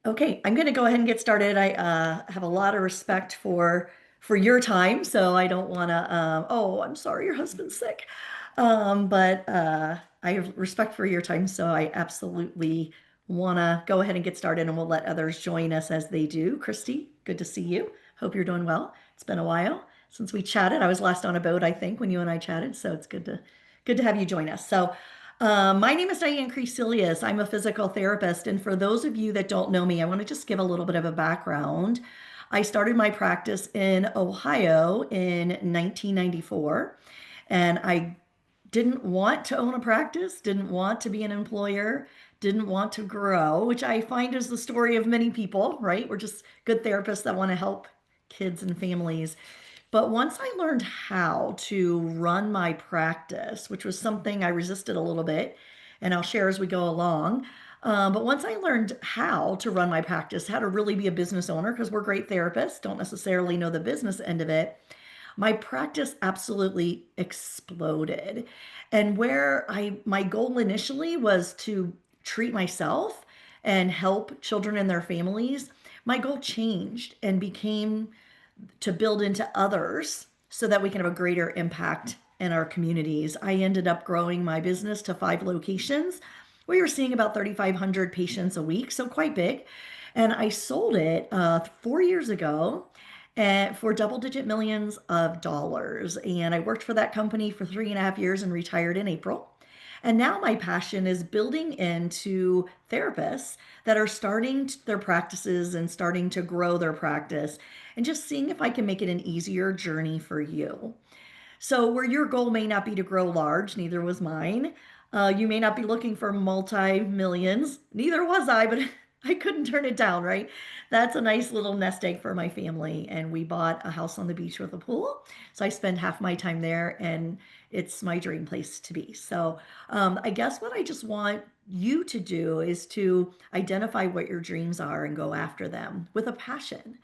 Okay, I'm going to go ahead and get started. I have a lot of respect for your time, so I don't want to. Oh, I'm sorry, your husband's sick. But I have respect for your time, so I absolutely want to go ahead and get started, and we'll let others join us as they do. Christy, good to see you. Hope you're doing well. It's been a while since we chatted. I was last on a boat, I think, when you and I chatted, so it's good to have you join us. My name is Diane Crecilius. I'm a physical therapist. And for those of you that don't know me, I want to just give a little bit of a background. I started my practice in Ohio in 1994, and I didn't want to own a practice, didn't want to be an employer, didn't want to grow, which I find is the story of many people, right? We're just good therapists that want to help kids and families. But once I learned how to run my practice, which was something I resisted a little bit, and I'll share as we go along. But once I learned how to run my practice, how to really be a business owner, because we're great therapists, don't necessarily know the business end of it, my practice absolutely exploded. And my goal initially was to treat myself and help children and their families, my goal changed and became to build into others so that we can have a greater impact in our communities. I ended up growing my business to 5 locations. We were seeing about 3,500 patients a week, so quite big. And I sold it 4 years ago for double-digit millions of dollars. And I worked for that company for 3.5 years and retired in April. And now my passion is building into therapists that are starting their practices and starting to grow their practice and just seeing if I can make it an easier journey for you. So, where your goal may not be to grow large, neither was mine. You may not be looking for multi millions, neither was I, but I couldn't turn it down, right? That's a nice little nest egg for my family. And we bought a house on the beach with a pool. So I spend half my time there, and it's my dream place to be. I guess what I just want you to do is to identify what your dreams are and go after them with a passion.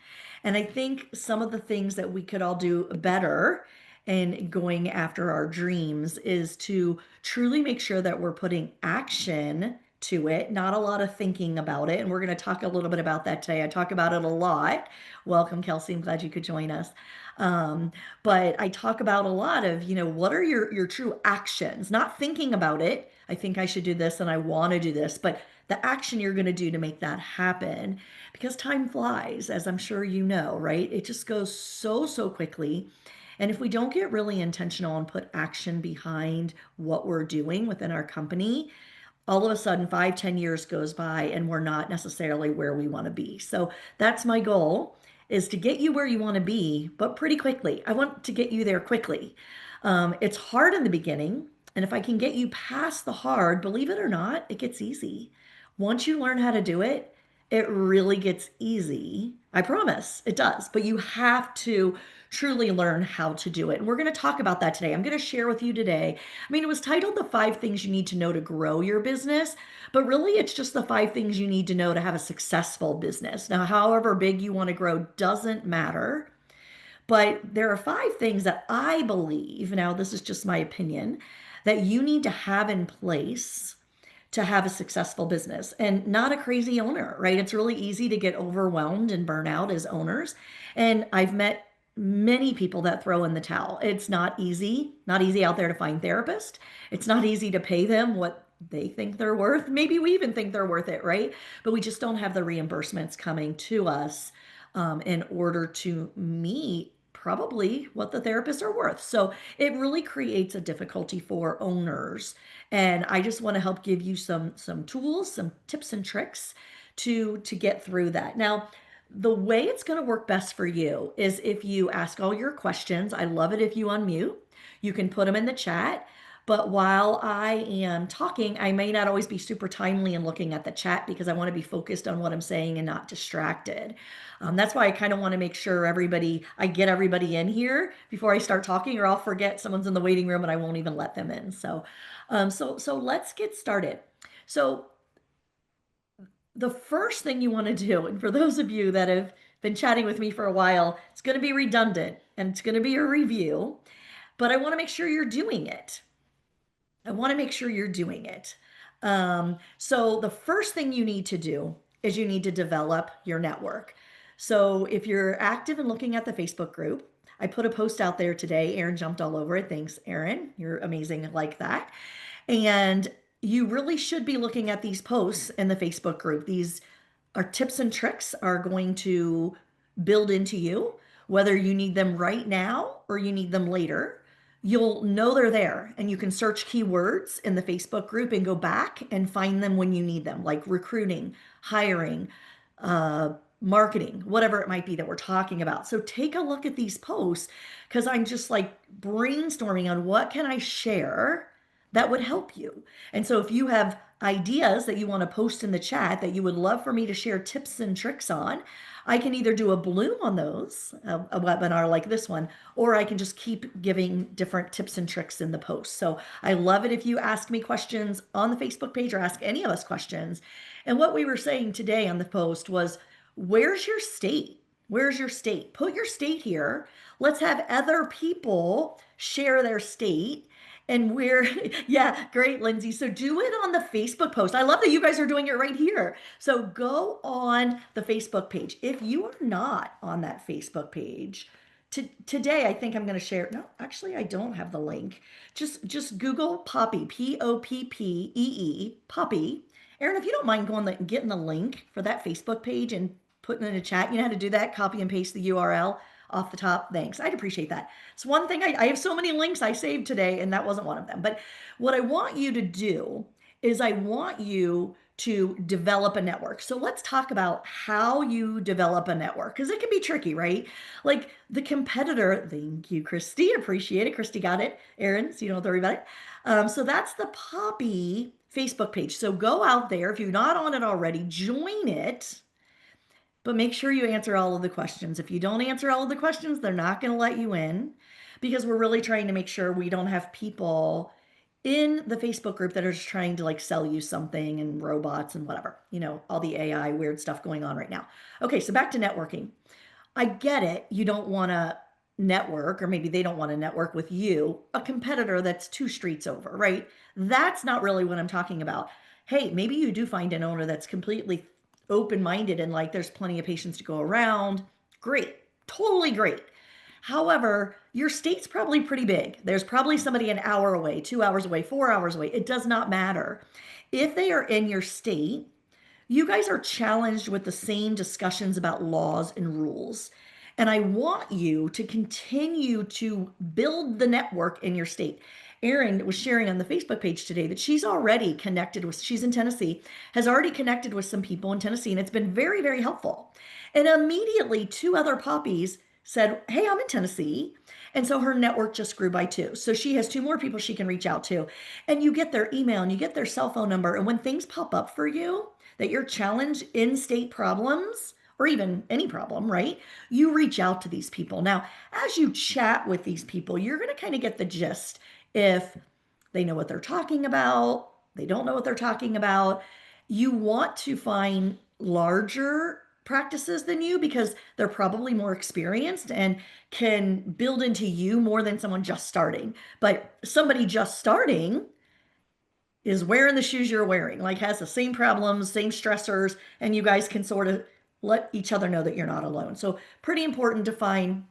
And I think some of the things that we could all do better in going after our dreams is to truly make sure that we're putting action to it, not a lot of thinking about it. And we're going to talk a little bit about that today. I talk about it a lot. Welcome, Kelsey. I'm glad you could join us. Um, but I talk about a lot of, what are your true actions? Not thinking about it. I think I should do this and I want to do this, but the action you're going to do to make that happen because time flies, as I'm sure you know, right? It just goes so quickly. And if we don't get really intentional and put action behind what we're doing within our company, all of a sudden 5, 10 years goes by and we're not necessarily where we want to be. So that's my goal is to get you where you want to be, but pretty quickly. I want to get you there quickly. It's hard in the beginning. And if I can get you past the hard, believe it or not, it gets easy. Once you learn how to do it, it really gets easy. I promise it does. But you have to truly learn how to do it. And we're going to talk about that today. I'm going to share with you today. I mean, it was titled The 5 Things You Need to Know to Grow Your Business, but really it's just the 5 things you need to know to have a successful business. Now, however big you want to grow doesn't matter. But there are 5 things that I believe, now this is just my opinion, that you need to have in place to have a successful business and not a crazy owner, right? It's really easy to get overwhelmed and burn out as owners. And I've met many people that throw in the towel. It's not easy out there to find therapists. It's not easy to pay them what they think they're worth. Maybe we even think they're worth it, right? But we just don't have the reimbursements coming to us in order to meet probably what the therapists are worth. So it really creates a difficulty for owners. And I just want to help give you some tools, some tips and tricks to get through that. Now, the way it's going to work best for you is if you ask all your questions. I love it if you unmute. You can put them in the chat. But while I am talking, I may not always be super timely in looking at the chat because I want to be focused on what I'm saying and not distracted. That's why I kind of want to make sure I get everybody in here before I start talking, or I'll forget someone's in the waiting room and I won't even let them in. So let's get started. So the first thing you want to do, and for those of you that have been chatting with me for a while, it's going to be redundant and it's going to be a review, but I want to make sure you're doing it. I want to make sure you're doing it. So the first thing you need to do is you need to develop your network. So if you're active and looking at the Facebook group, I put a post out there today. Erin jumped all over it. Thanks, Erin. You're amazing like that. And you really should be looking at these posts in the Facebook group. These are tips and tricks are going to build into you, whether you need them right now or you need them later. You'll know they're there and you can search keywords in the Facebook group and go back and find them when you need them, like recruiting, hiring, uh, marketing, whatever it might be that we're talking about. So take a look at these posts because I'm just like brainstorming on what can I share that would help you. And so if you have ideas that you want to post in the chat that you would love for me to share tips and tricks on, I can either do a bloom on those, a webinar like this one, or I can just keep giving different tips and tricks in the post. So I love it if you ask me questions on the Facebook page or ask any of us questions. And what we were saying today on the post was, where's your state? Where's your state? Put your state here. Let's have other people share their state. And we're, yeah, great, Lindsay. So do it on the Facebook post. I love that you guys are doing it right here. So go on the Facebook page. If you are not on that Facebook page, today I think I'm going to share. No, actually, I don't have the link. Just Google POPPEE, POPPEE, POPPEE. Erin, if you don't mind getting the link for that Facebook page and putting it in a chat, you know how to do that? Copy and paste the URL off the top. Thanks. I'd appreciate that. It's one thing I have so many links I saved today, and that wasn't one of them. But what I want you to do is I want you to develop a network. So let's talk about how you develop a network because it can be tricky, right? Like the competitor, thank you, Christy. Appreciate it. Christy got it. Erin, so you don't have to worry about it. So that's the POPPEE Facebook page. So go out there. If you're not on it already, join it. But make sure you answer all of the questions. If you don't answer all of the questions, they're not going to let you in because we're really trying to make sure we don't have people in the Facebook group that are just trying to like sell you something and robots and whatever, all the AI weird stuff going on right now. Okay, so back to networking. I get it. You don't want to network, or maybe they don't want to network with you, a competitor that's 2 streets over, right? That's not really what I'm talking about. Hey, maybe you do find an owner that's completely open-minded and like there's plenty of patients to go around. Great, totally great. However, your state's probably pretty big. There's probably somebody an hour away, 2 hours away, 4 hours away. It does not matter. If they are in your state, you guys are challenged with the same discussions about laws and rules. And I want you to continue to build the network in your state. Erin was sharing on the Facebook page today that she's already connected with, she's in Tennessee, has already connected with some people in Tennessee, and it's been very, very helpful. And immediately 2 other poppies said, hey, I'm in Tennessee. And so her network just grew by 2. So she has 2 more people she can reach out to. And you get their email and you get their cell phone number. And when things pop up for you that you're challenged in state problems, or even any problem, right? You reach out to these people. Now, as you chat with these people, you're going to kind of get the gist if they know what they're talking about, they don't know what they're talking about. You want to find larger practices than you because they're probably more experienced and can build into you more than someone just starting. But somebody just starting is wearing the shoes you're wearing, like has the same problems, same stressors, and you guys can sort of let each other know that you're not alone. So pretty important to find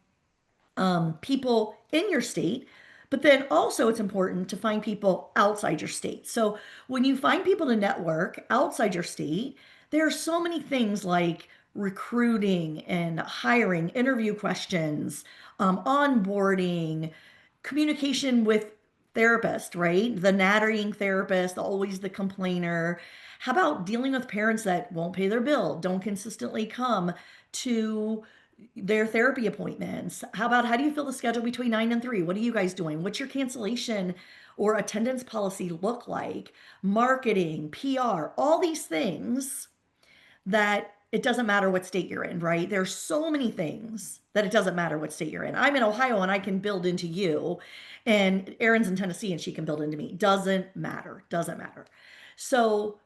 people in your state, but then also it's important to find people outside your state. So when you find people to network outside your state, there are so many things like recruiting and hiring, interview questions, onboarding, communication with therapist, right? The nattering therapist, always the complainer. How about dealing with parents that won't pay their bill, don't consistently come to their therapy appointments? How do you fill the schedule between 9 and 3? What are you guys doing? What's your cancellation or attendance policy look like? Marketing, PR, all these things that it doesn't matter what state you're in, right? There's so many things that it doesn't matter what state you're in. I'm in Ohio and I can build into you, and Erin's in Tennessee and she can build into me. Doesn't matter. Doesn't matter. So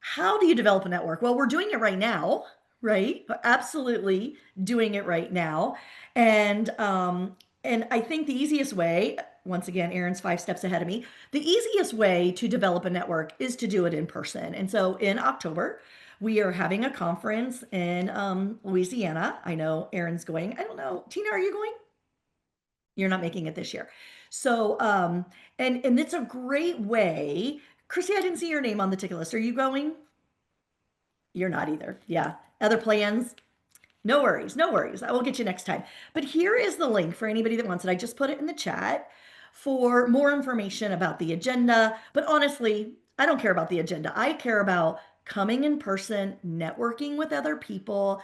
how do you develop a network? Well, we're doing it right now, right? Absolutely doing it right now. And I think the easiest way, once again, Erin's 5 steps ahead of me, the easiest way to develop a network is to do it in person. And so in October, We are having a conference in Louisiana. I know Erin's going. I don't know. Tina, are you going? You're not making it this year. So, and it's a great way. Chrissy, I didn't see your name on the ticket list. Are you going? You're not either. Yeah. Other plans? No worries, no worries. I will get you next time. But here is the link for anybody that wants it. I just put it in the chat for more information about the agenda. But honestly, I don't care about the agenda. I care about coming in person, networking with other people.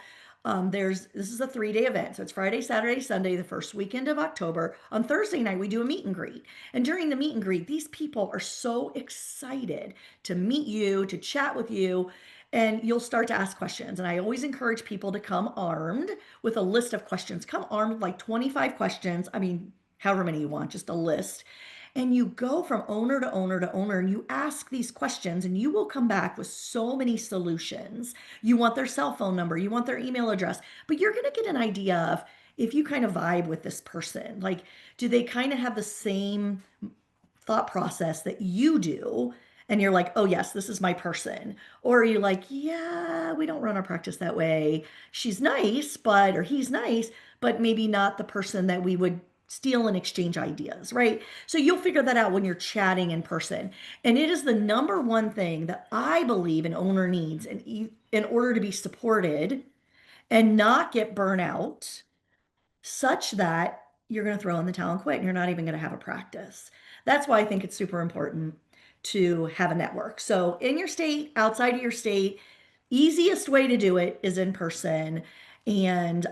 This is a 3-day event. So it's Friday, Saturday, Sunday, the first weekend of October. On Thursday night, we do a meet and greet. And during the meet and greet, these people are so excited to meet you, to chat with you, and you'll start to ask questions. And I always encourage people to come armed with a list of questions. Come armed with like 25 questions. I mean, however many you want, just a list. And you go from owner to owner to owner and you ask these questions and you will come back with so many solutions. You want their cell phone number, you want their email address, but you're going to get an idea of if you kind of vibe with this person. Like, do they kind of have the same thought process that you do? And you're like, oh, yes, this is my person. Or are you like, yeah, we don't run our practice that way. She's nice, or he's nice, but maybe not the person that we would steal and exchange ideas, right? So you'll figure that out when you're chatting in person. And it is the number one thing that I believe an owner needs in order to be supported and not get burnout such that you're going to throw in the towel and quit and you're not even going to have a practice. That's why I think it's super important to have a network. So in your state, outside of your state, easiest way to do it is in person. And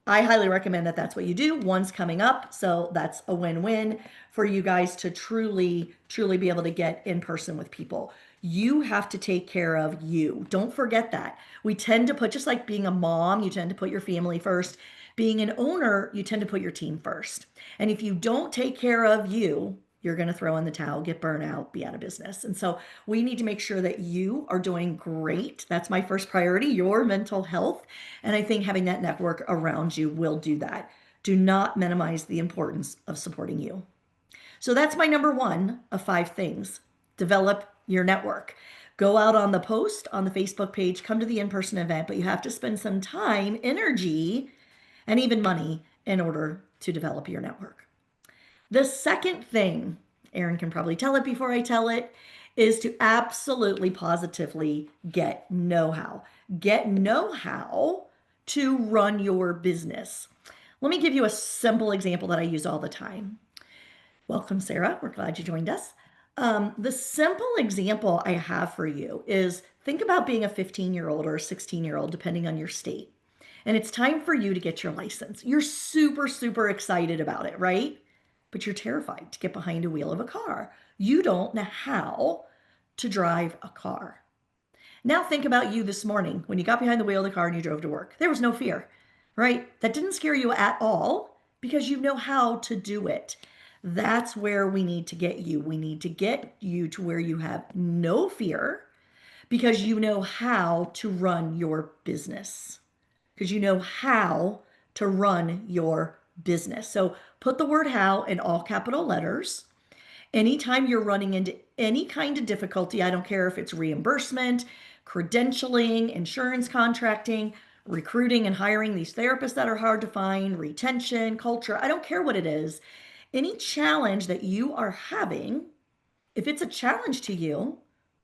I highly recommend that that's what you do. One's coming up, so that's a win-win for you guys to truly, truly be able to get in person with people. You have to take care of you. Don't forget that. We tend to put, just like being a mom, you tend to put your family first. Being an owner, you tend to put your team first. And if you don't take care of you, you're going to throw in the towel, get burnt out, be out of business. And so we need to make sure that you are doing great. That's my first priority, your mental health. And I think having that network around you will do that. Do not minimize the importance of supporting you. So that's my number one of 5 things. Develop your network. Go out on the post on the Facebook page, come to the in-person event, but you have to spend some time, energy, and even money in order to develop your network. The second thing, Erin can probably tell it before I tell it, is to absolutely positively get know-how. Get know-how to run your business. Let me give you a simple example that I use all the time. Welcome, Sarah. We're glad you joined us. The simple example I have for you is think about being a 15-year-old or a 16-year-old, depending on your state. And it's time for you to get your license. You're super, super excited about it, right? But you're terrified to get behind a wheel of a car. You don't know how to drive a car. Now think about you this morning when you got behind the wheel of the car and you drove to work. There was no fear, right? That didn't scare you at all because you know how to do it. That's where we need to get you. We need to get you to where you have no fear because you know how to run your business. Because you know how to run your business. So put the word how in all capital letters. Anytime you're running into any kind of difficulty, I don't care if it's reimbursement, credentialing, insurance contracting, recruiting and hiring these therapists that are hard to find, retention, culture, I don't care what it is. Any challenge that you are having, if it's a challenge to you,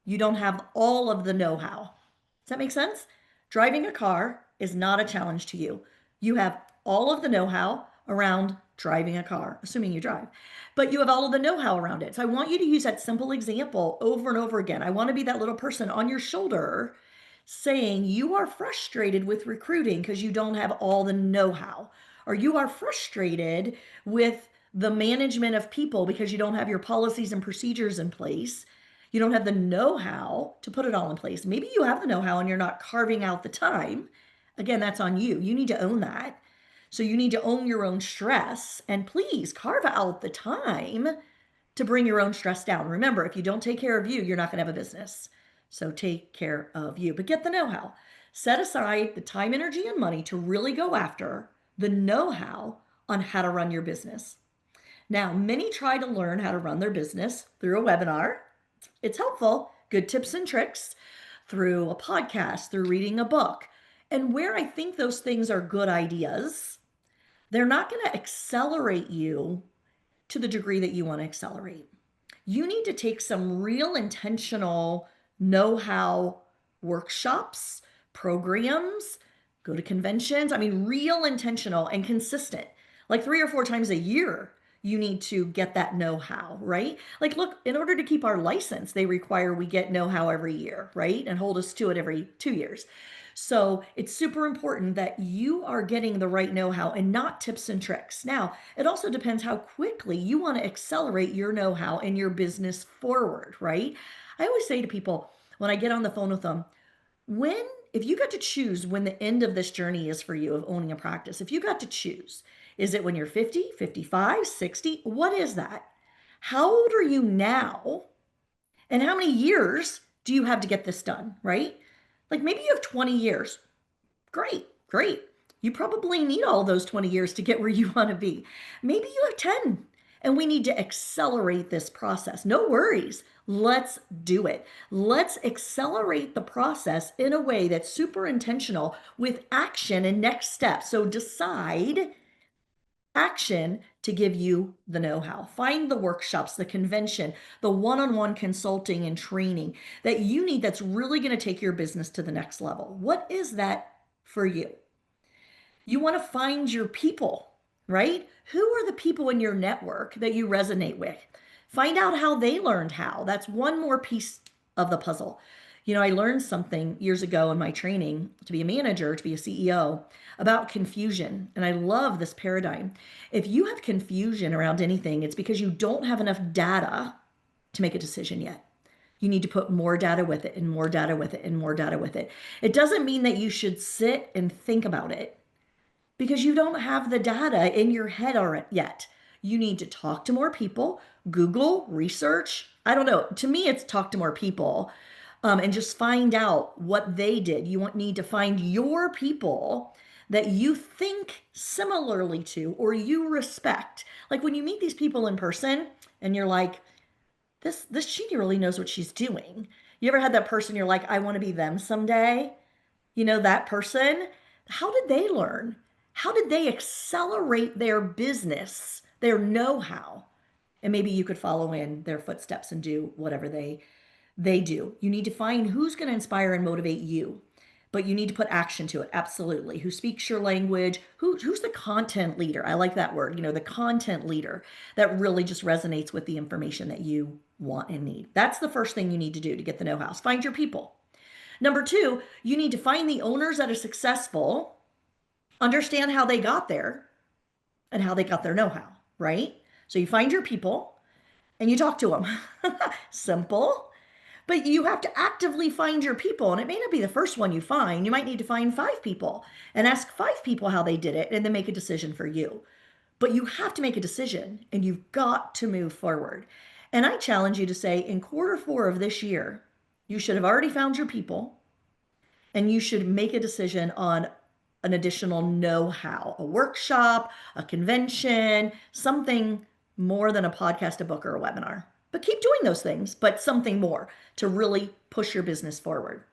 you don't have all of the know-how. Does that make sense? Driving a car is not a challenge to you. You have all of the know-how around driving a car, assuming you drive, but you have all of the know-how around it. So I want you to use that simple example over and over again. I want to be that little person on your shoulder saying you are frustrated with recruiting because you don't have all the know-how, or you are frustrated with the management of people because you don't have your policies and procedures in place. You don't have the know-how to put it all in place. Maybe you have the know-how and you're not carving out the time. Again, that's on you. You need to own that. So you need to own your own stress and please carve out the time to bring your own stress down. Remember, if you don't take care of you, you're not going to have a business. So take care of you, but get the know-how. Set aside the time, energy, and money to really go after the know-how on how to run your business. Now, many try to learn how to run their business through a webinar. It's helpful, good tips and tricks. through a podcast, through reading a book. And where I think those things are good ideas, they're not going to accelerate you to the degree that you want to accelerate. You need to take some real intentional know-how workshops, programs, go to conventions. I mean, real intentional and consistent, like 3 or 4 times a year. You need to get that know-how, right? Like, look, in order to keep our license, they require we get know-how every year, right? And hold us to it every 2 years. So it's super important that you are getting the right know-how and not tips and tricks. Now, it also depends how quickly you want to accelerate your know-how and your business forward, right? I always say to people when I get on the phone with them, if you got to choose when the end of this journey is for you of owning a practice, if you got to choose, is it when you're 50, 55, 60? What is that? How old are you now? And how many years do you have to get this done, right? Like maybe you have 20 years. Great, great. You probably need all those 20 years to get where you want to be. Maybe you have 10 and we need to accelerate this process. No worries. Let's do it. Let's accelerate the process in a way that's super intentional with action and next steps. So decide action to give you the know-how. Find the workshops, the convention, the one-on-one consulting and training that you need that's really going to take your business to the next level. What is that for you? You want to find your people, right? Who are the people in your network that you resonate with? Find out how they learned how. That's one more piece of the puzzle. I learned something years ago in my training to be a manager, to be a CEO, about confusion. And I love this paradigm. If you have confusion around anything, it's because you don't have enough data to make a decision yet. You need to put more data with it and more data with it and more data with it. It doesn't mean that you should sit and think about it because you don't have the data in your head yet. You need to talk to more people, Google, research. I don't know. To me, it's talk to more people and just find out what they did. You need to find your people that you think similarly to or you respect. Like when you meet these people in person and you're like, this she really knows what she's doing. You ever had that person you're like, I want to be them someday? That person, how did they learn? How did they accelerate their business, their know-how? And maybe you could follow in their footsteps and do whatever they do. You need to find who's going to inspire and motivate you, but you need to put action to it. Absolutely. Who speaks your language? Who's the content leader? I like that word, the content leader that really just resonates with the information that you want and need. That's the first thing you need to do to get the know-how. Find your people. Number two, you need to find the owners that are successful, understand how they got there and how they got their know-how, right? So you find your people and you talk to them. Simple. But you have to actively find your people. And it may not be the first one you find. You might need to find 5 people and ask 5 people how they did it and then make a decision for you. But you have to make a decision and you've got to move forward. And I challenge you to say in Q4 of this year, you should have already found your people and you should make a decision on an additional know-how, a workshop, a convention, something more than a podcast, a book, or a webinar. But keep doing those things, but something more to really push your business forward.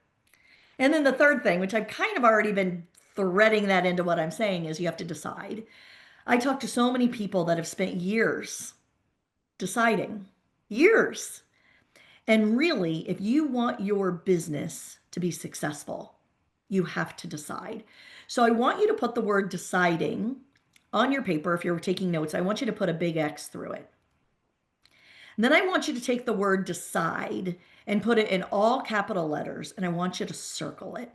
And then the third thing, which I've kind of already been threading that into what I'm saying, is you have to decide. I talk to so many people that have spent years deciding, years. And really, if you want your business to be successful, you have to decide. So I want you to put the word deciding on your paper. If you're taking notes, I want you to put a big X through it. And then I want you to take the word decide and put it in all capital letters, and I want you to circle it.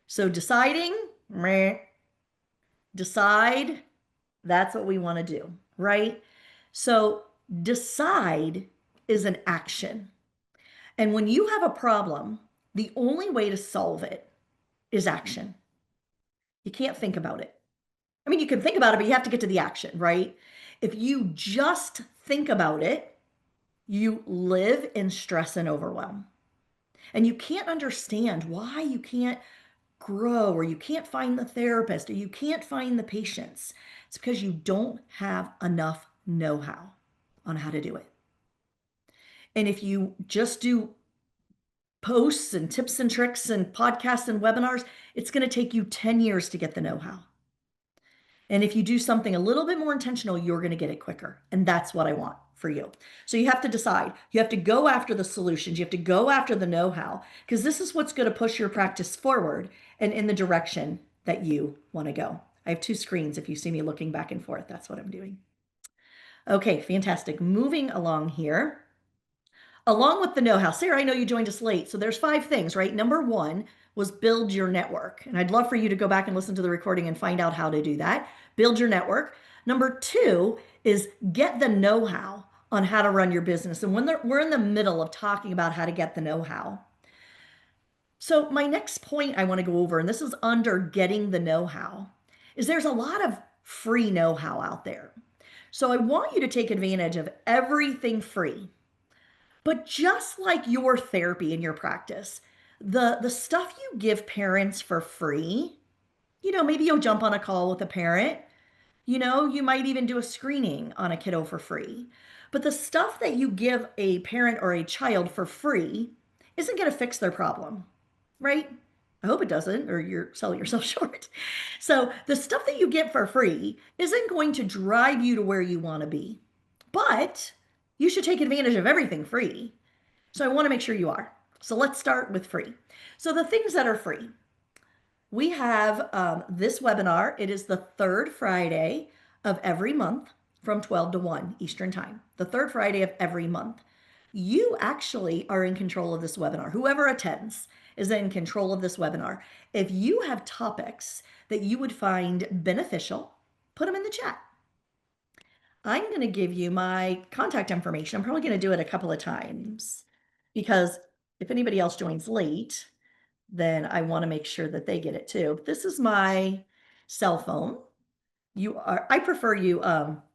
So deciding, meh. Decide, that's what we want to do, right? So decide is an action. And when you have a problem, the only way to solve it is action. You can't think about it. I mean, you can think about it, but you have to get to the action, right? If you just think about it, you live in stress and overwhelm. And you can't understand why you can't grow or you can't find the therapist or you can't find the patients. It's because you don't have enough know-how on how to do it. And if you just do posts and tips and tricks and podcasts and webinars, it's going to take you 10 years to get the know-how. And if you do something a little bit more intentional, you're going to get it quicker. And that's what I want for you. So you have to decide. You have to go after the solutions. You have to go after the know-how, because this is what's going to push your practice forward and in the direction that you want to go. I have two screens. If you see me looking back and forth, that's what I'm doing. Okay, fantastic. Moving along here. Along with the know-how, Sarah, I know you joined us late. So there's 5 things, right? Number 1 was build your network. And I'd love for you to go back and listen to the recording and find out how to do that. Build your network. Number 2 is get the know-how on how to run your business. And when we're in the middle of talking about how to get the know-how. So my next point I want to go over, and this is under getting the know-how, is there's a lot of free know-how out there. So I want you to take advantage of everything free. But just like your therapy in your practice, the stuff you give parents for free, maybe you'll jump on a call with a parent, you might even do a screening on a kiddo for free. But the stuff that you give a parent or a child for free isn't going to fix their problem, right? I hope it doesn't, or you're selling yourself short. So the stuff that you get for free isn't going to drive you to where you want to be. But you should take advantage of everything free. So I want to make sure you are. So let's start with free. So the things that are free. We have this webinar. It is the 3rd Friday of every month from 12 to 1 Eastern Time. The 3rd Friday of every month. You actually are in control of this webinar. Whoever attends is in control of this webinar. If you have topics that you would find beneficial, put them in the chat. I'm going to give you my contact information. I'm probably going to do it a couple of times because if anybody else joins late, then I want to make sure that they get it too. This is my cell phone. I prefer you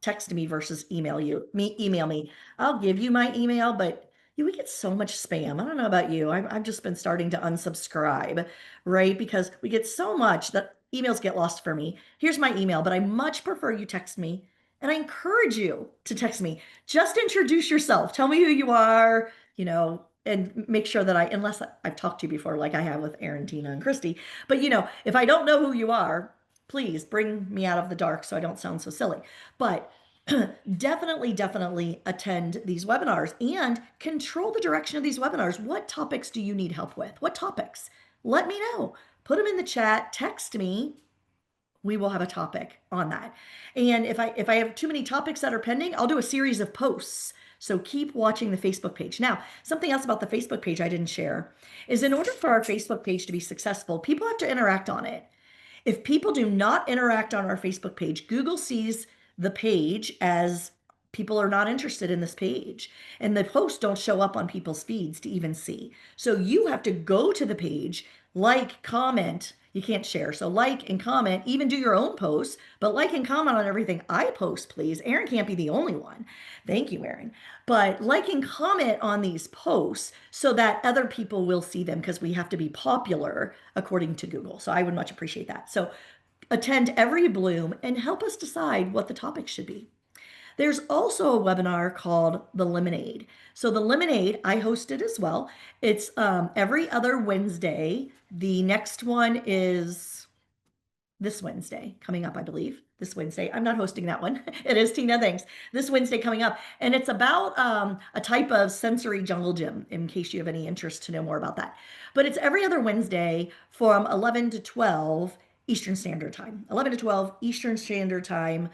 text me versus email me. I'll give you my email, but we get so much spam. I don't know about you. I've just been starting to unsubscribe, right? Because we get so much that emails get lost for me. Here's my email, but I much prefer you text me. And I encourage you to text me. Just introduce yourself. Tell me who you are, and make sure that unless I've talked to you before, like I have with Aaron, Tina, and Christy. But if I don't know who you are, please bring me out of the dark so I don't sound so silly. But definitely attend these webinars and control the direction of these webinars. What topics do you need help with? What topics? Let me know. Put them in the chat, text me. We will have a topic on that. And if I have too many topics that are pending, I'll do a series of posts. So keep watching the Facebook page. Now, something else about the Facebook page I didn't share is in order for our Facebook page to be successful, people have to interact on it. If people do not interact on our Facebook page, Google sees the page as people are not interested in this page, and the posts don't show up on people's feeds to even see. So you have to go to the page, like, comment. You can't share. So like and comment, even do your own posts, but like and comment on everything I post, please. Aaron can't be the only one. Thank you, Aaron. But like and comment on these posts so that other people will see them, because we have to be popular according to Google. So I would much appreciate that. So attend every Bloom and help us decide what the topic should be. There's also a webinar called The Lemonade. So the Lemonade, I host it as well. It's every other Wednesday. The next one is this Wednesday coming up, I believe. This Wednesday. I'm not hosting that one. It is Tina, thanks. This Wednesday coming up. And it's about a type of sensory jungle gym, in case you have any interest to know more about that. But it's every other Wednesday from 11 to 12 Eastern Standard Time. 11 to 12 Eastern Standard Time.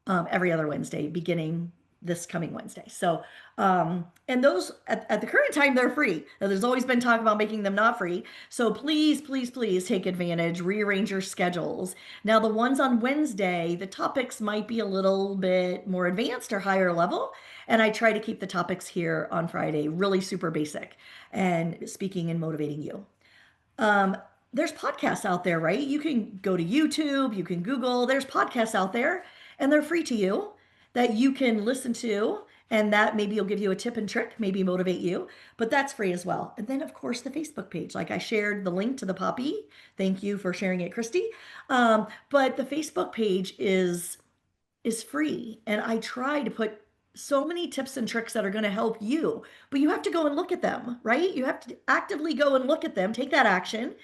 Every other Wednesday, beginning this coming Wednesday. So, and those at the current time, they're free. Now, there's always been talk about making them not free. So please, please, please take advantage, rearrange your schedules. Now, the ones on Wednesday, the topics might be a little bit more advanced or higher level. And I try to keep the topics here on Friday really super basic and speaking and motivating you. There's podcasts out there, right? You can go to YouTube, you can Google, there's podcasts out there, and they're free to you that you can listen to, and that maybe will give you a tip and trick, maybe motivate you, but that's free as well. And then of course the Facebook page, like I shared the link to the POPPEE. Thank you for sharing it, Christy. But the Facebook page is free, and I try to put so many tips and tricks that are going to help you, but you have to go and look at them, right? You have to actively go and look at them, take that action,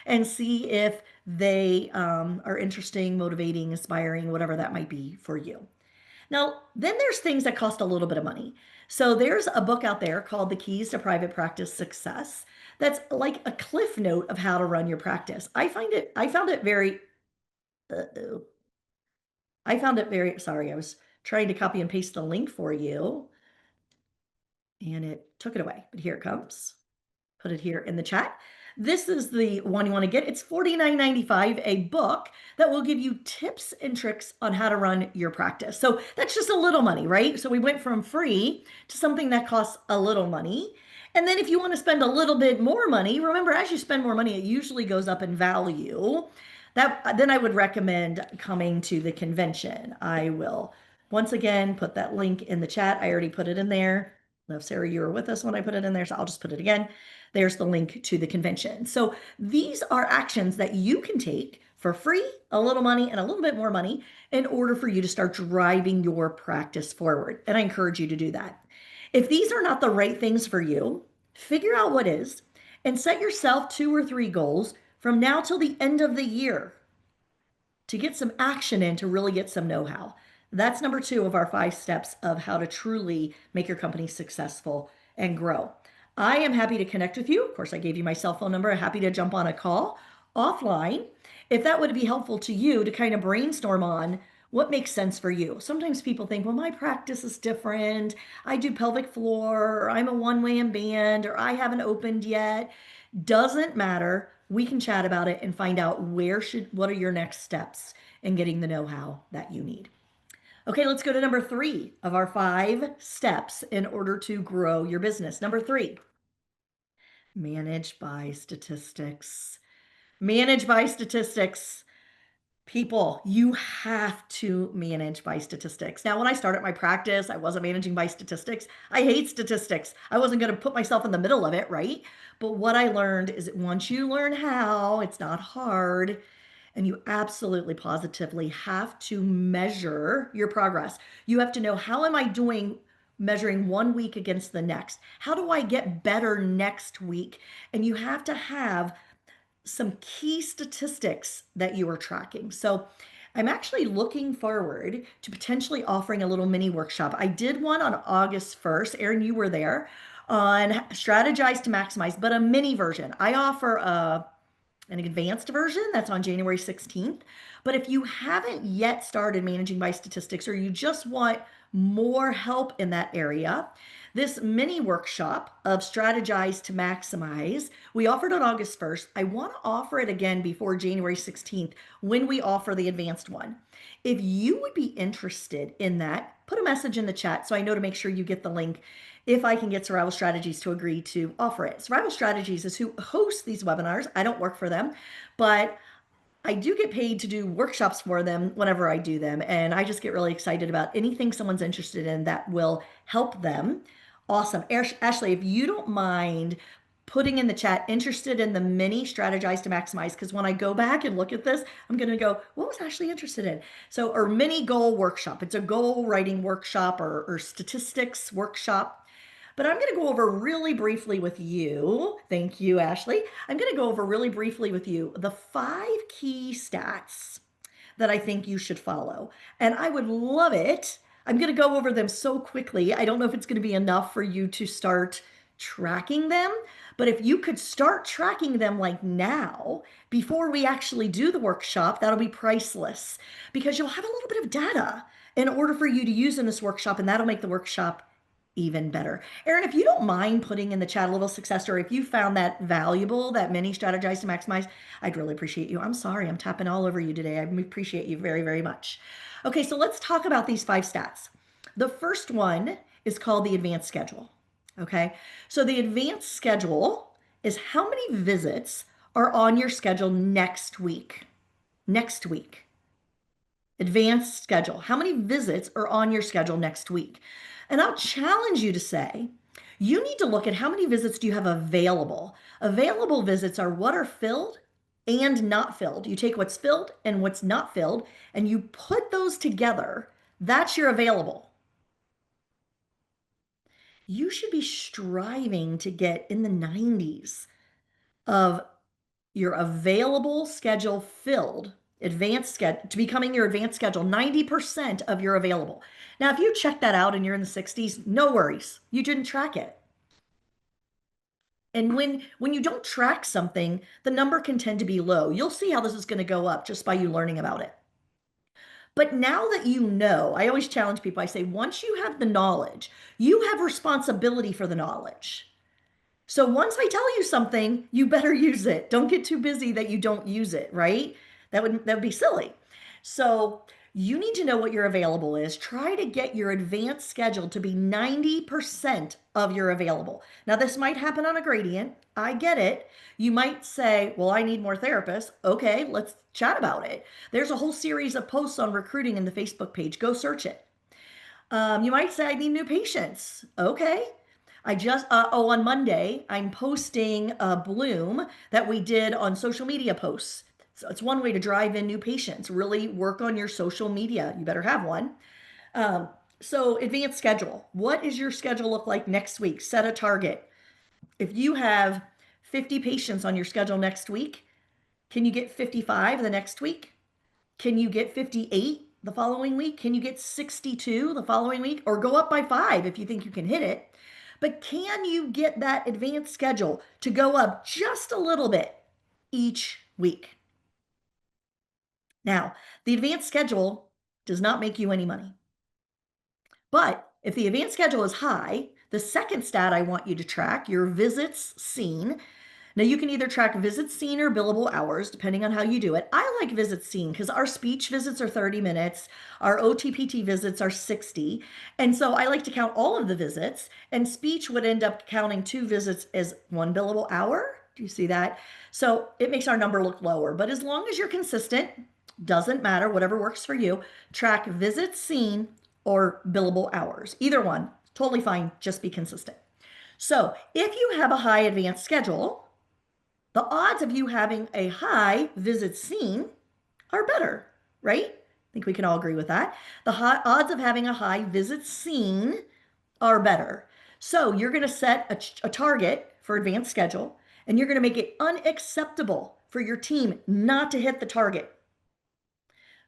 and see if they are interesting, motivating, inspiring, whatever that might be for you. Now, then there's things that cost a little bit of money. So there's a book out there called The Keys to Private Practice Success that's like a cliff note of how to run your practice. I found it very, uh-oh. I found it very, sorry, I was trying to copy and paste the link for you and it took it away, but here it comes. Put it here in the chat. This is the one you want to get. It's $49.95, a book that will give you tips and tricks on how to run your practice. So that's just a little money, right? So we went from free to something that costs a little money. And then if you want to spend a little bit more money, remember, as you spend more money, it usually goes up in value. Then I would recommend coming to the convention. I will once again put that link in the chat. I already put it in there. No, Sarah, you were with us when I put it in there, so I'll just put it again. There's the link to the convention. So these are actions that you can take for free, a little money, and a little bit more money in order for you to start driving your practice forward. And I encourage you to do that. If these are not the right things for you, figure out what is and set yourself 2 or 3 goals from now till the end of the year to get some action in, to really get some know-how. That's number 2 of our 5 steps of how to truly make your company successful and grow. I am happy to connect with you. Of course, I gave you my cell phone number. I'm happy to jump on a call offline if that would be helpful to you to kind of brainstorm on what makes sense for you. Sometimes people think, well, my practice is different. I do pelvic floor, or I'm a one-man band, or I haven't opened yet. Doesn't matter. We can chat about it and find out what are your next steps in getting the know-how that you need. Okay, let's go to number 3 of our 5 steps in order to grow your business. Number 3, manage by statistics. Manage by statistics. People, you have to manage by statistics. Now, when I started my practice, I wasn't managing by statistics. I hate statistics. I wasn't going to put myself in the middle of it, right? But what I learned is that once you learn how, it's not hard. And you absolutely positively have to measure your progress. You have to know, how am I doing measuring one week against the next? How do I get better next week? And you have to have some key statistics that you are tracking. So I'm actually looking forward to potentially offering a little mini workshop. I did one on August 1st. Erin, you were there, on strategize to maximize, but a mini version. I offer an advanced version that's on January 16th. But if you haven't yet started managing by statistics, or you just want more help in that area, this mini workshop of strategize to maximize, we offered on August 1st. I want to offer it again before January 16th when we offer the advanced one. If you would be interested in that, put a message in the chat so I know to make sure you get the link, if I can get Survival Strategies to agree to offer it. Survival Strategies is who hosts these webinars. I don't work for them, but I do get paid to do workshops for them whenever I do them. And I just get really excited about anything someone's interested in that will help them. Awesome. Ashley, if you don't mind putting in the chat, interested in the mini strategize to maximize, because when I go back and look at this, I'm going to go, what was Ashley interested in? So, or mini goal workshop. It's a goal writing workshop or statistics workshop. But I'm going to go over really briefly with you. Thank you, Ashley. I'm going to go over really briefly with you the 5 key stats that I think you should follow. And I would love it. I'm going to go over them so quickly. I don't know if it's going to be enough for you to start tracking them, but if you could start tracking them like now, before we actually do the workshop, that'll be priceless, because you'll have a little bit of data in order for you to use in this workshop, and that'll make the workshop even better. Erin, if you don't mind putting in the chat a little success story, if you found that valuable, that mini strategize to maximize, I'd really appreciate you. I'm sorry, I'm tapping all over you today. I appreciate you very, very much. Okay, so let's talk about these 5 stats. The first one is called the advanced schedule. Okay, so the advanced schedule is how many visits are on your schedule next week. Next week. Advanced schedule. How many visits are on your schedule next week? And I'll challenge you to say, you need to look at how many visits do you have available. Available visits are what are filled and not filled. You take what's filled and what's not filled, and you put those together. That's your available. you should be striving to get in the 90s of your available schedule filled, advanced schedule, to becoming your advanced schedule, 90% of your available. Now, if you check that out and you're in the 60s, no worries. You didn't track it. And when you don't track something, the number can tend to be low. You'll see how this is going to go up just by you learning about it. But now that you know, I always challenge people. I say, once you have the knowledge, you have responsibility for the knowledge. So once I tell you something, you better use it. Don't get too busy that you don't use it, right? That would be silly. So you need to know what your available is. Try to get your advanced schedule to be 90% of your available. Now, this might happen on a gradient. I get it. You might say, well, I need more therapists. Okay, let's chat about it. There's a whole series of posts on recruiting in the Facebook page. Go search it. You might say, I need new patients. Okay. On Monday, I'm posting a Bloom that we did on social media posts. So it's one way to drive in new patients. Really work on your social media. You better have one. So advanced schedule. What does your schedule look like next week? Set a target. If you have 50 patients on your schedule next week, can you get 55 the next week? Can you get 58 the following week? Can you get 62 the following week? Or go up by 5 if you think you can hit it. But can you get that advanced schedule to go up just a little bit each week? Now, the advanced schedule does not make you any money. But if the advanced schedule is high, the second stat I want you to track, your visits seen. Now you can either track visits seen or billable hours, depending on how you do it. I like visits seen because our speech visits are 30 minutes, our OTPT visits are 60. And so I like to count all of the visits, and speech would end up counting 2 visits as 1 billable hour. Do you see that? So it makes our number look lower, but as long as you're consistent, doesn't matter, whatever works for you, track visits seen or billable hours. Either one, totally fine, just be consistent. So if you have a high advanced schedule, the odds of you having a high visits seen are better, right? I think we can all agree with that. The odds of having a high visits seen are better. So you're going to set a target for advanced schedule, and you're going to make it unacceptable for your team not to hit the target.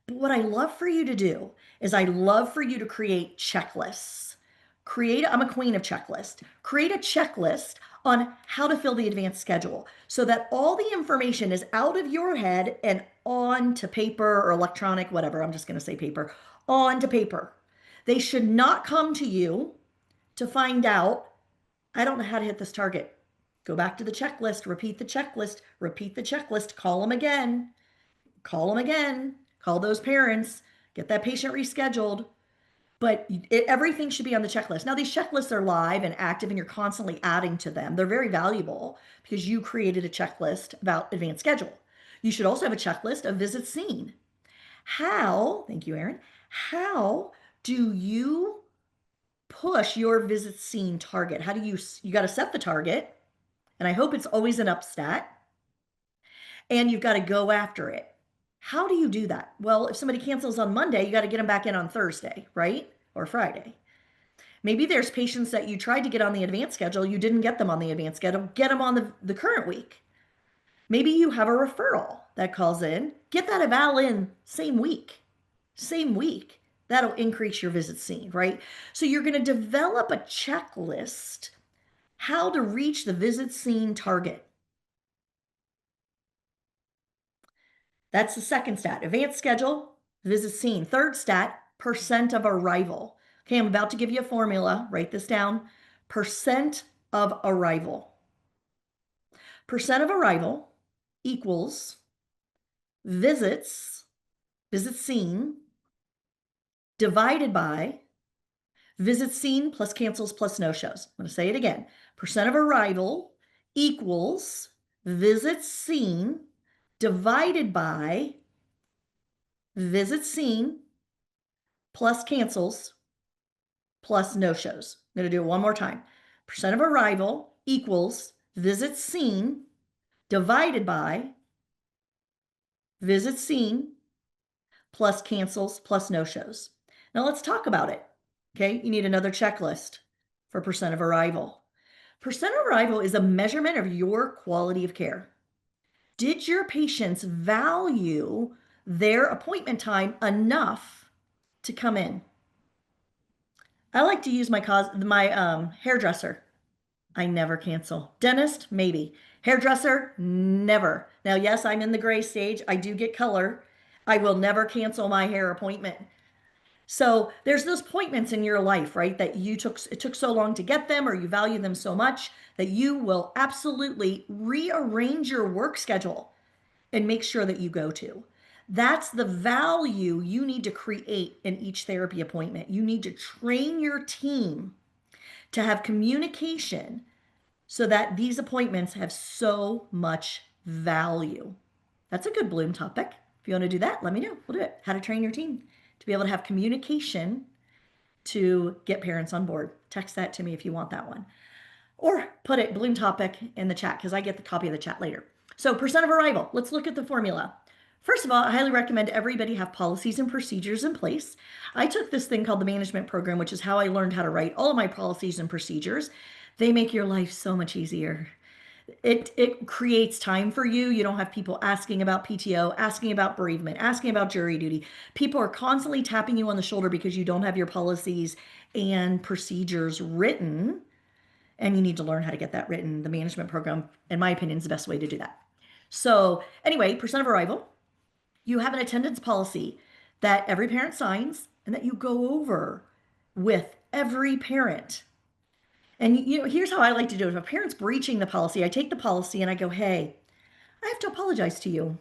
But what I love for you to do is I love for you to create checklists. I'm a queen of checklists. Create a checklist on how to fill the advanced schedule so that all the information is out of your head and onto paper or electronic, whatever. I'm just going to say paper, onto paper. They should not come to you to find out, I don't know how to hit this target. Go back to the checklist, repeat the checklist, call them again, call those parents, get that patient rescheduled. But everything should be on the checklist. Now, these checklists are live and active, and you're constantly adding to them. They're very valuable because you created a checklist about advanced schedule. You should also have a checklist of visits seen. Thank you, Erin, how do you push your visits seen target? You got to set the target, and I hope it's always an up stat, and you've got to go after it. How do you do that? Well, if somebody cancels on Monday, you got to get them back in on Thursday, right? Or Friday. Maybe there's patients that you tried to get on the advanced schedule, you didn't get them on the advanced schedule, get them on the current week. Maybe you have a referral that calls in, get that eval in same week. That'll increase your visit seen, right? So you're going to develop a checklist how to reach the visit seen target. That's the second stat. Advanced schedule, visit seen. Third stat, percent of arrival. Okay, I'm about to give you a formula. Write this down. Percent of arrival. Percent of arrival equals visits seen, divided by visits seen plus cancels plus no-shows. I'm going to say it again. Percent of arrival equals visits seen divided by visits seen plus cancels plus no-shows. I'm going to do it one more time. Percent of arrival equals visits seen divided by visits seen plus cancels plus no-shows. Now let's talk about it. Okay, you need another checklist. for percent of arrival. Percent of arrival is a measurement of your quality of care. Did your patients value their appointment time enough to come in? I like to use my hairdresser. I never cancel. Dentist, maybe. Hairdresser, never. Now, yes, I'm in the gray stage. I do get color. I will never cancel my hair appointment. So there's those appointments in your life, right? That it took so long to get them, or you value them so much that you will absolutely rearrange your work schedule and make sure that you go to. That's the value you need to create in each therapy appointment. You need to train your team to have communication so that these appointments have so much value. That's a good Bloom topic. If you want to do that, let me know. We'll do it. How to train your team to be able to have communication to get parents on board. Text that to me if you want that one. Or put it, Bloom topic, in the chat because I get the copy of the chat later. So percent of arrival. Let's look at the formula. First of all, I highly recommend everybody have policies and procedures in place. I took this thing called the management program, which is how I learned how to write all of my policies and procedures. They make your life so much easier. It creates time for you. You don't have people asking about PTO, asking about bereavement, asking about jury duty. People are constantly tapping you on the shoulder because you don't have your policies and procedures written, and you need to learn how to get that written. The management program, in my opinion, is the best way to do that. So anyway, percent of arrival. You have an attendance policy that every parent signs and that you go over with every parent. And here's how I like to do it. If a parent's breaching the policy, I take the policy and I go, hey, I have to apologize to you.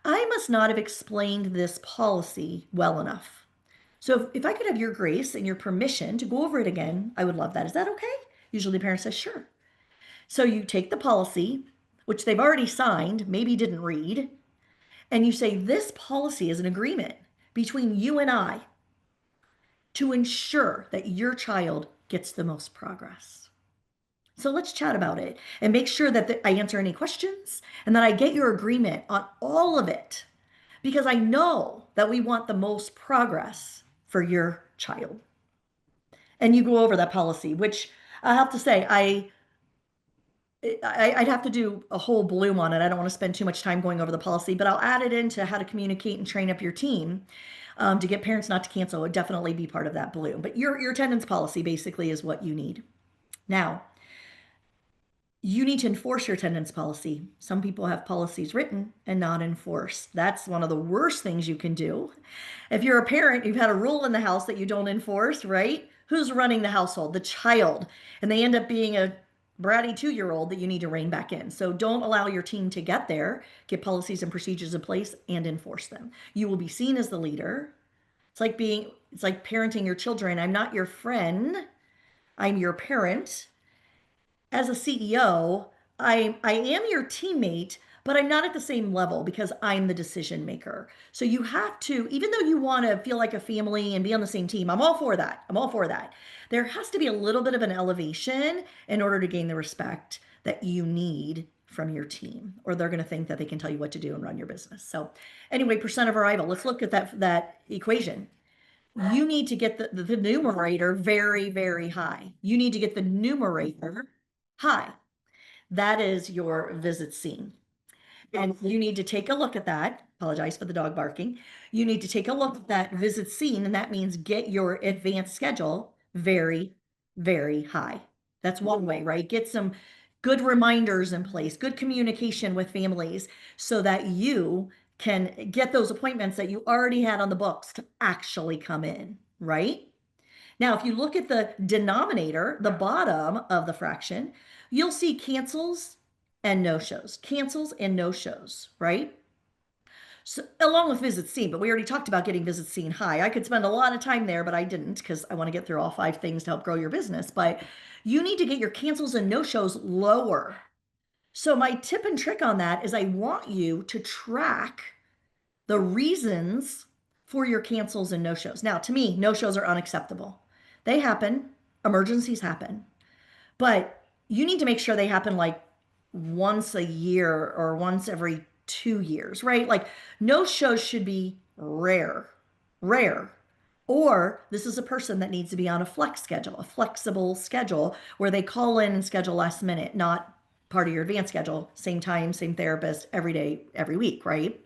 I must not have explained this policy well enough. So if I could have your grace and your permission to go over it again, I would love that. Is that okay? Usually the parent says, sure. So you take the policy, which they've already signed, maybe didn't read, and you say, this policy is an agreement between you and I to ensure that your child gets the most progress. So let's chat about it and make sure that I answer any questions and that I get your agreement on all of it, because I know that we want the most progress for your child. And you go over that policy, which I have to say, I'd have to do a whole Bloom on it. I don't want to spend too much time going over the policy, but I'll add it into how to communicate and train up your team to get parents not to cancel. It would definitely be part of that Bloom. But your attendance policy basically is what you need. Now, you need to enforce your attendance policy. Some people have policies written and not enforced. That's one of the worst things you can do. If you're a parent, you've had a rule in the house that you don't enforce, right? Who's running the household? The child. And they end up being a bratty 2-year-old that you need to rein back in. So don't allow your team to get there. Get policies and procedures in place and enforce them. You will be seen as the leader. It's like parenting your children. I'm not your friend. I'm your parent. As a CEO, I am your teammate, but I'm not at the same level because I'm the decision maker. So you have to, even though you want to feel like a family and be on the same team, I'm all for that. I'm all for that. There has to be a little bit of an elevation in order to gain the respect that you need from your team, or they're going to think that they can tell you what to do and run your business. So anyway, percent of arrival, let's look at that equation. You need to get the numerator very, very high. You need to get the numerator high. That is your visit scene. And you need to take a look at that. Apologize for the dog barking. You need to take a look at that visit scene, and that means get your advanced schedule very, very high. That's one way, right? Get some good reminders in place, good communication with families so that you can get those appointments that you already had on the books to actually come in, right? Now, if you look at the denominator, the bottom of the fraction, you'll see cancels and no-shows, right? So along with visit seen, but we already talked about getting visit seen high. I could spend a lot of time there, but I didn't because I want to get through all 5 things to help grow your business. But you need to get your cancels and no-shows lower. So my tip and trick on that is I want you to track the reasons for your cancels and no-shows. Now, to me, no-shows are unacceptable. They happen, emergencies happen, but you need to make sure they happen like once a year or once every 2 years, right? Like no-shows should be rare, Or this is a person that needs to be on a flex schedule, a flexible schedule where they call in and schedule last minute, not part of your advanced schedule, same time, same therapist, every day, every week, right?